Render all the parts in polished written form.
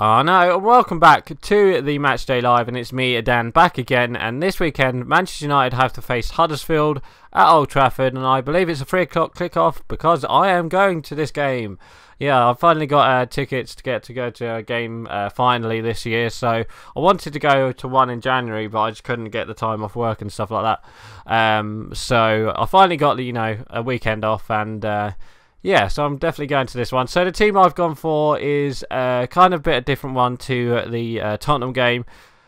Oh no, welcome back to the Matchday Live, and it's me, Dan, back again. And this weekend, Manchester United have to face Huddersfield at Old Trafford, and I believe it's a 3 o'clock kickoff because I am going to this game. Yeah, I finally got tickets to go to a game finally this year. So I wanted to go to one in January, but I just couldn't get the time off work and stuff like that. So I finally got a weekend off, and yeah, so I'm definitely going to this one. So the team I've gone for is kind of a bit of different one to the Tottenham game.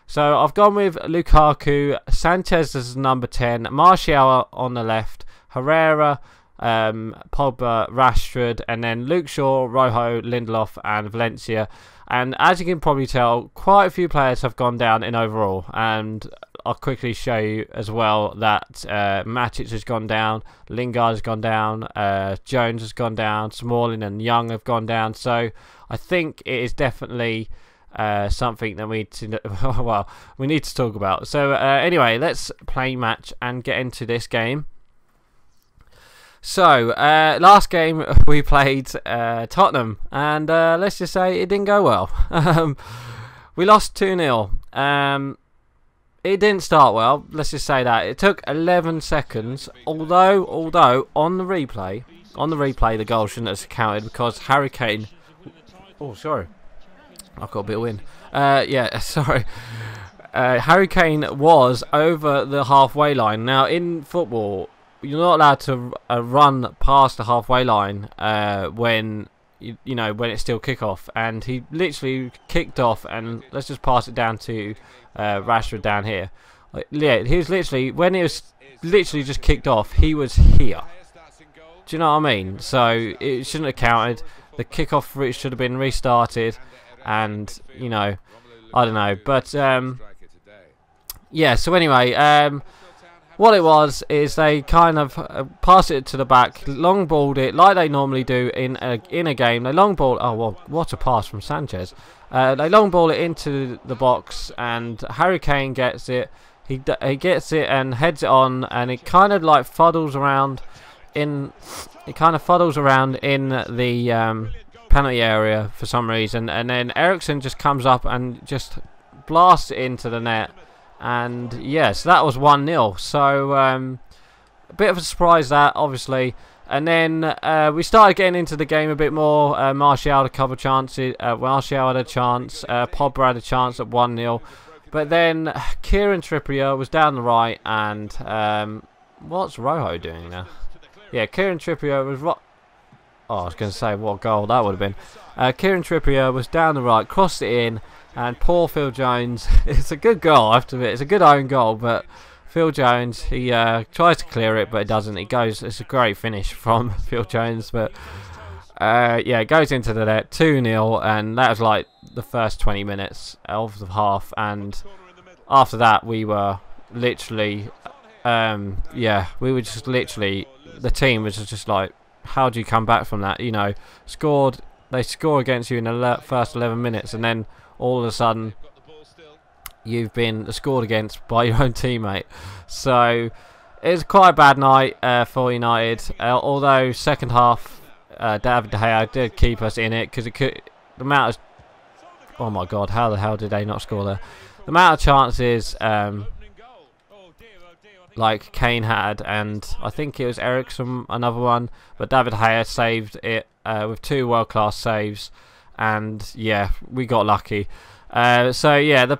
So I've gone with Lukaku, Sanchez as number 10, Martial on the left, Herrera, Pogba, Rashford, and then Luke Shaw, Rojo, Lindelof, and Valencia. And as you can probably tell, quite a few players have gone down in overall, and I'll quickly show you as well that Matic has gone down, Lingard has gone down, Jones has gone down, Smalling and Young have gone down. So I think it is definitely something that we need to talk about. So anyway, let's play match and get into this game. So, last game we played Tottenham, and let's just say it didn't go well. We lost 2-0. It didn't start well, let's just say that. It took 11 seconds, although on the replay the goal shouldn't have counted because Harry Kane... Oh, sorry. I've got a bit of wind. Yeah, sorry. Harry Kane was over the halfway line. Now, in football, you're not allowed to run past the halfway line when when it's still kickoff, and he literally kicked off, and let's just pass it down to Rashford down here. Yeah, he was literally, when it was literally just kicked off, he was here. Do you know what I mean? So it shouldn't have counted. The kickoff route should have been restarted, and I don't know, but yeah. So anyway, what it was is they kind of passed it to the back, long balled it like they normally do in a game. They long ball. Oh well, what a pass from Sanchez! They long ball it into the box, and Harry Kane gets it. He gets it and heads it on, and it kind of like fuddles around in. It kind of fuddles around in the penalty area for some reason, and then Eriksen just comes up and just blasts it into the net. And yes, that was 1-0. So a bit of a surprise that, obviously. And then we started getting into the game a bit more. Martial had a couple of chances. Martial had a chance. Pogba had a chance at 1-0. But then Kieran Trippier was down the right, and what's Rojo doing there? Yeah, Kieran Trippier was I was going to say what goal that would have been. Kieran Trippier was down the right, crossed it in. And poor Phil Jones, it's a good goal, I have to admit. It's a good own goal, but Phil Jones, he tries to clear it, but it doesn't. It goes. It's a great finish from Phil Jones, but yeah, it goes into the net, 2-0, and that was like the first 20 minutes of the half. And after that, we were literally, yeah, we were just literally, the team was just like, how do you come back from that? They score against you in the first 11 minutes, and then all of a sudden you've been scored against by your own teammate. So it was quite a bad night for United, although second half David De Gea did keep us in it, because the amount of, oh my god, how the hell did they not score there? The amount of chances like Kane had, and I think it was Eriksen another one, but David De Gea saved it with 2 world-class saves. And yeah, we got lucky. So yeah,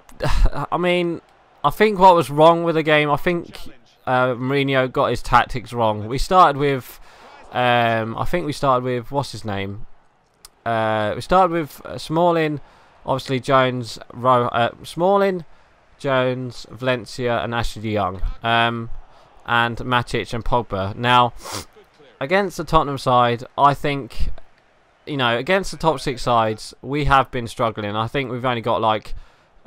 I mean, I think what was wrong with the game, I think Mourinho got his tactics wrong. We started with, I think we started with, what's his name? We started with Smalling, obviously Jones, Smalling, Jones, Valencia, and Ashley Young, and Matic and Pogba. Now, against the Tottenham side, I think, against the top 6 sides, we have been struggling. I think we've only got like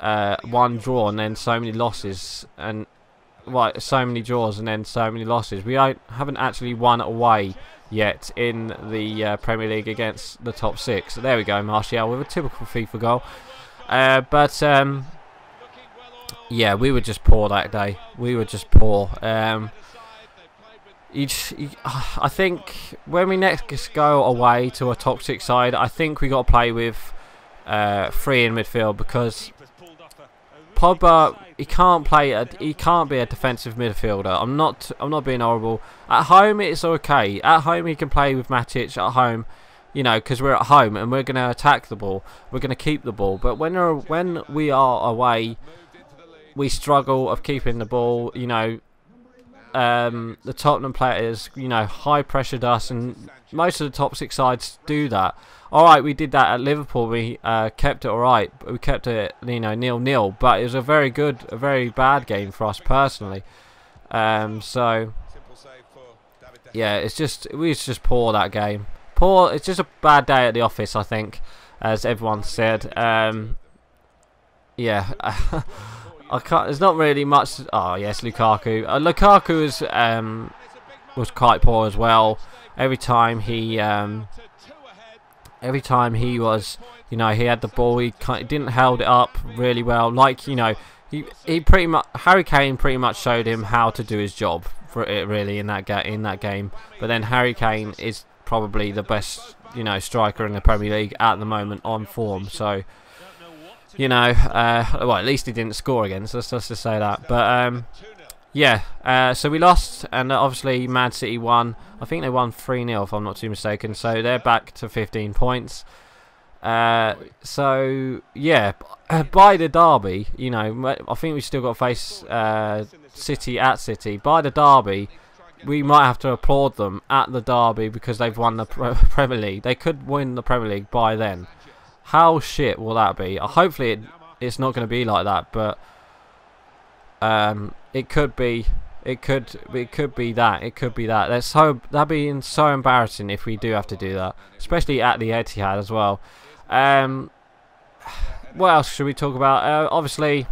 1 draw and then so many losses, and so many draws and then so many losses. We haven't actually won away yet in the Premier League against the top 6. So there we go, Martial with a typical FIFA goal. But yeah, we were just poor that day. We were just poor. I think when we next go away to a top 6 side, I think we got to play with free in midfield, because Pogba, he can't be a defensive midfielder. I'm not being horrible. At home it's okay. At home he can play with Matic at home, you know, because we're at home and we're going to attack the ball. We're going to keep the ball. But when we are away, we struggle of keeping the ball. You know, the Tottenham players, you know, high pressured us, and most of the top 6 sides do that. Alright, we did that at Liverpool. We kept it alright. We kept it, you know, 0-0. But it was a very bad game for us personally. So yeah, we was just poor that game. Poor. It's just a bad day at the office, I think, as everyone said. Yeah, I can't. There's not really much. Oh yes, Lukaku. Lukaku was quite poor as well. Every time he was, you know, he had the ball, he didn't held it up really well. Like, you know, he pretty much, Harry Kane pretty much showed him how to do his job for it really in that game. But then Harry Kane is probably the best, you know, striker in the Premier League at the moment on form. So, you know, well, at least he didn't score again. So let's just say that. But yeah, so we lost, and obviously Man City won. I think they won 3-0 if I'm not too mistaken. So they're back to 15 points. So yeah, by the derby, you know, I think we still got to face City at City. By the derby, we might have to applaud them at the derby because they've won the Premier League. They could win the Premier League by then. How shit will that be? Hopefully it's not going to be like that, but it could be. It could be that. It could be that. That'd be so embarrassing if we do have to do that, especially at the Etihad as well. What else should we talk about? Obviously,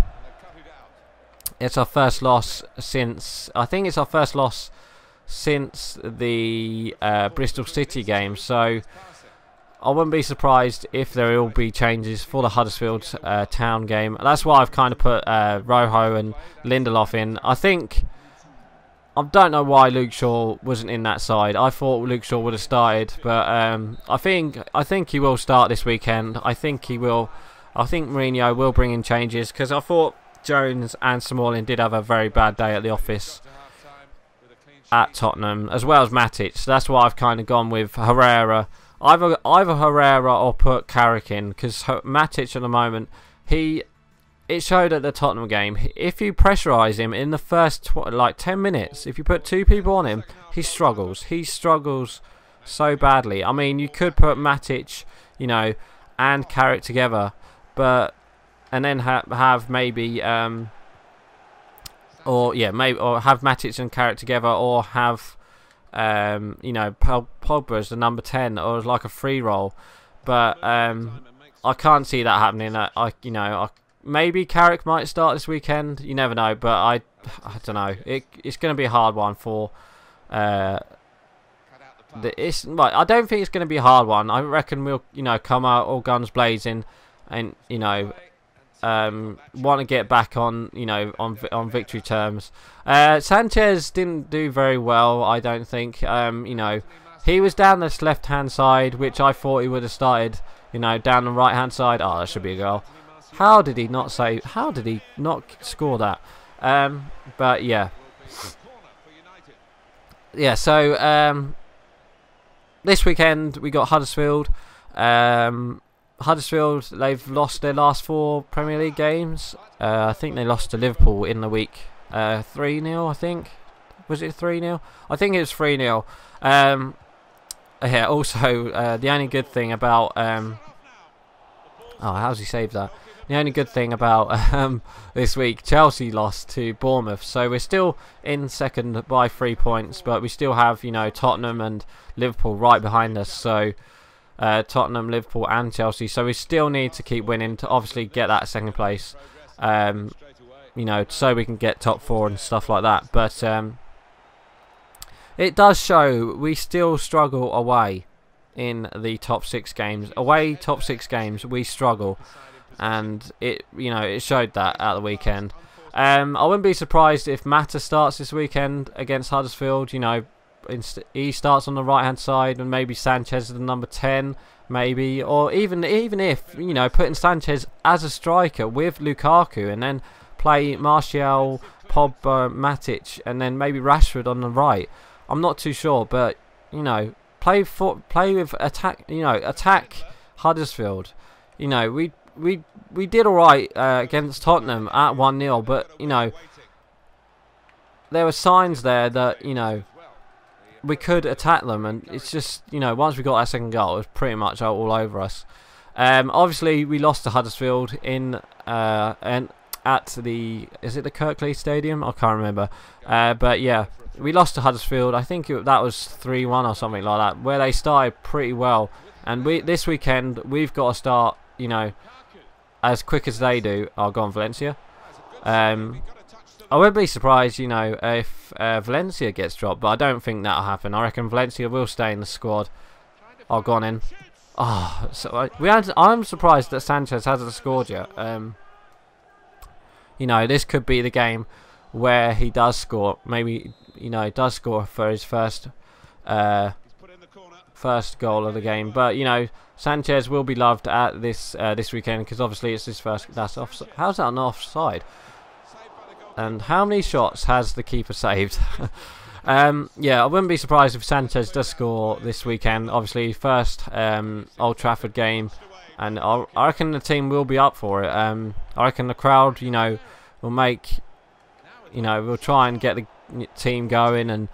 it's our first loss since. I think it's our first loss since the Bristol City game. So I wouldn't be surprised if there will be changes for the Huddersfield Town game. That's why I've kind of put Rojo and Lindelof in. I don't know why Luke Shaw wasn't in that side. I thought Luke Shaw would have started, but I think he will start this weekend. I think he will. I think Mourinho will bring in changes, because I thought Jones and Smalling did have a very bad day at the office at Tottenham, as well as Matic. So that's why I've kind of gone with Herrera. Either Herrera or put Carrick in, because Matic at the moment, it showed at the Tottenham game, if you pressurise him in the first like 10 minutes, if you put 2 people on him, he struggles. He struggles so badly. I mean, you could put Matic, you know, and Carrick together, and then have maybe or have Matic and Carrick together, or have you know, Pogba as the number 10, or as like a free roll. But I can't see that happening. Maybe Carrick might start this weekend. You never know, but I don't know. It's going to be a hard one for. I don't think it's going to be a hard one. I reckon we'll, you know, come out all guns blazing, and you know, want to get back on, you know, on victory terms. Sanchez didn't do very well, I don't think. You know, he was down this left hand side, which I thought he would have started, you know, down the right hand side. Oh, that should be a goal. How did he not score that? But yeah. Yeah, so this weekend we got Huddersfield. Huddersfield, they've lost their last 4 Premier League games. I think they lost to Liverpool in the week. 3-0, I think. Was it 3-0? I think it was 3-0. Yeah, also, the only good thing about... oh, how's he saved that? The only good thing about this week, Chelsea lost to Bournemouth. So we're still in second by 3 points, but we still have, you know, Tottenham and Liverpool right behind us. So Tottenham, Liverpool and Chelsea. So we still need to keep winning to obviously get that second place. You know, so we can get top 4 and stuff like that. But it does show we still struggle away in the top 6 games. Away top 6 games, we struggle. And it, you know, it showed that at the weekend. I wouldn't be surprised if Mata starts this weekend against Huddersfield. You know, he starts on the right hand side, and maybe Sanchez is the number 10, maybe, or even if, you know, putting Sanchez as a striker with Lukaku, and then play Martial, Pogba, Matic, and then maybe Rashford on the right. I'm not too sure, but you know, play with attack. You know, attack Huddersfield. You know, we did all right against Tottenham at 1-0, but you know, there were signs there that, you know, we could attack them, and it's just, you know, once we got that second goal, it was pretty much all over us. Obviously, we lost to Huddersfield in and at the, is it the Kirkley Stadium? I can't remember. But yeah, we lost to Huddersfield. I think that was 3-1 or something like that, where they started pretty well. And this weekend we've got to start, you know, as quick as they do. I'll go on Valencia. I wouldn't be surprised, you know, if Valencia gets dropped, but I don't think that'll happen. I reckon Valencia will stay in the squad. I'll go on in. Oh, so I'm surprised that Sanchez hasn't scored yet. You know, this could be the game where he does score. Maybe, you know, he does score for his first goal of the game. But you know, Sanchez will be loved at this weekend, because obviously it's his first. That's offside. How's that an offside? And how many shots has the keeper saved? Yeah, I wouldn't be surprised if Sanchez does score this weekend. Obviously, first Old Trafford game, and I reckon the team will be up for it. I reckon the crowd, you know, will make, you know, we'll try and get the team going, and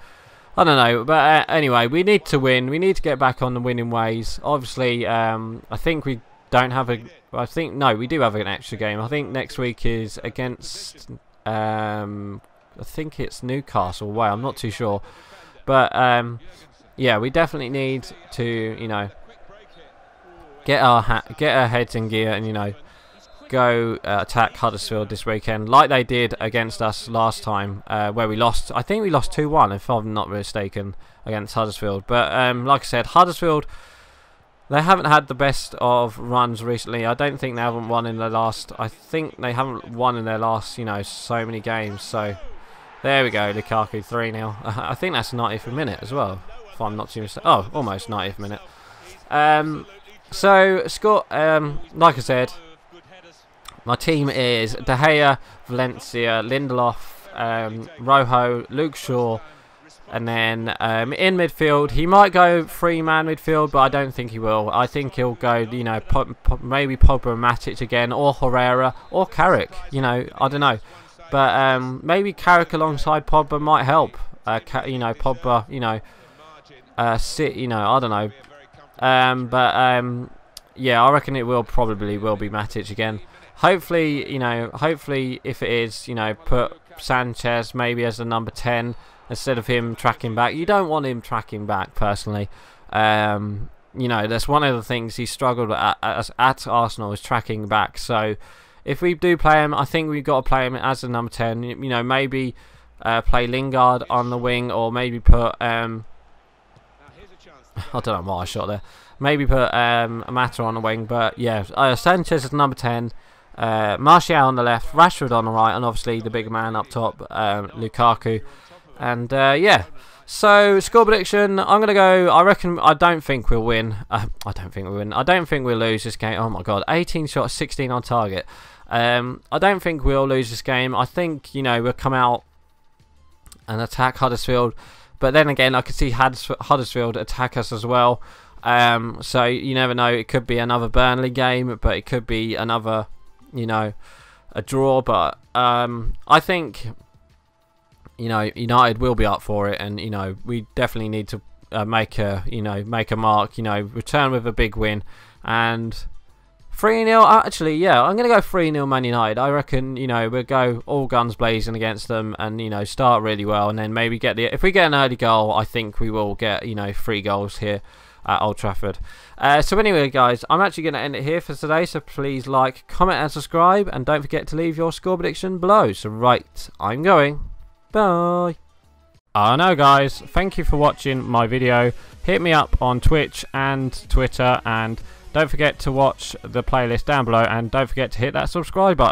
I don't know. But anyway, we need to win. We need to get back on the winning ways. Obviously, I think we don't have a. I think no, we do have an extra game. I think next week is against. I think it's Newcastle away. I'm not too sure, but yeah, we definitely need to, you know, get our heads in gear, and you know, go attack Huddersfield this weekend, like they did against us last time, where we lost. I think we lost 2-1, if I'm not mistaken, against Huddersfield. But like I said, Huddersfield, they haven't had the best of runs recently. I don't think they haven't won in their last. I think they haven't won in their last, you know, so many games. So there we go, Lukaku 3-0. I think that's 90th minute as well, if I'm not too mistaken. Oh, almost 90th minute. So Scott, like I said, my team is De Gea, Valencia, Lindelof, Rojo, Luke Shaw. And then in midfield, he might go 3-man midfield, but I don't think he will. I think he'll go, you know, maybe Pogba and Matic again, or Herrera, or Carrick. You know, I don't know. But maybe Carrick alongside Pogba might help. You know, Pogba, you know, you know, I don't know. Yeah, I reckon it probably will be Matic again. Hopefully, you know, hopefully if it is, you know, put Sanchez maybe as the number 10. Instead of him tracking back. You don't want him tracking back, personally. You know, that's one of the things he struggled at Arsenal, is tracking back. So if we do play him, I think we've got to play him as a number 10. You know, maybe play Lingard on the wing, or maybe put I don't know why I shot there. Maybe put Mata on the wing. But yeah, Sanchez is number 10. Martial on the left, Rashford on the right, and obviously the big man up top, Lukaku. And yeah, so score prediction, I'm going to go, I don't think we'll win. I don't think we'll lose this game. Oh my god, 18 shots, 16 on target. I don't think we'll lose this game. I think, you know, we'll come out and attack Huddersfield. But then again, I could see Huddersfield attack us as well. So you never know, it could be another Burnley game, but it could be another, you know, a draw. But I think, you know, United will be up for it, and you know, we definitely need to make a mark. You know, return with a big win, and 3-0. Actually, yeah, I'm gonna go 3-0 Man United. I reckon, you know, we'll go all guns blazing against them, and you know, start really well, and then maybe get if we get an early goal, I think we will get, you know, 3 goals here at Old Trafford. So anyway, guys, I'm actually going to end it here for today. So please like, comment, and subscribe, and don't forget to leave your score prediction below. So right, I'm going. Bye. I know, guys, thank you for watching my video. Hit me up on Twitch and Twitter, and don't forget to watch the playlist down below, and don't forget to hit that subscribe button.